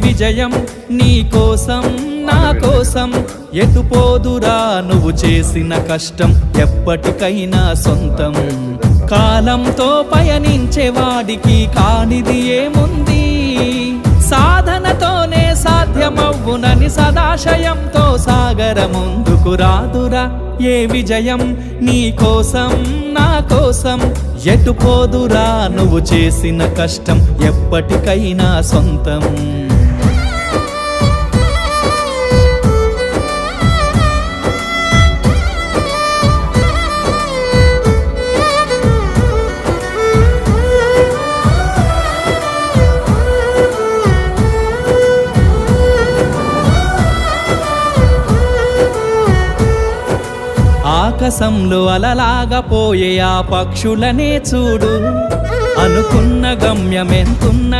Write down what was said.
విజయం నీ కోసం నా కోసం ఎటుపోదురా నువ్వు చేసిన కష్టం ఎప్పటికైనా సొంతం కాలంతో పయనించేవాడికి కానిది ఏముంది సాధనతోనే సాధ్యమవ్వునని సదాశయంతో సాగర ముందుకు రాదురా ఏ విజయం నీ కోసం నా కోసం ఎటుపోదురా నువ్వు చేసిన కష్టం ఎప్పటికైనా సొంతం ఆకాశంలో అలలాగా పోయే ఆ పక్షులనే చూడు అనుకున్న గమ్యమెంతున్న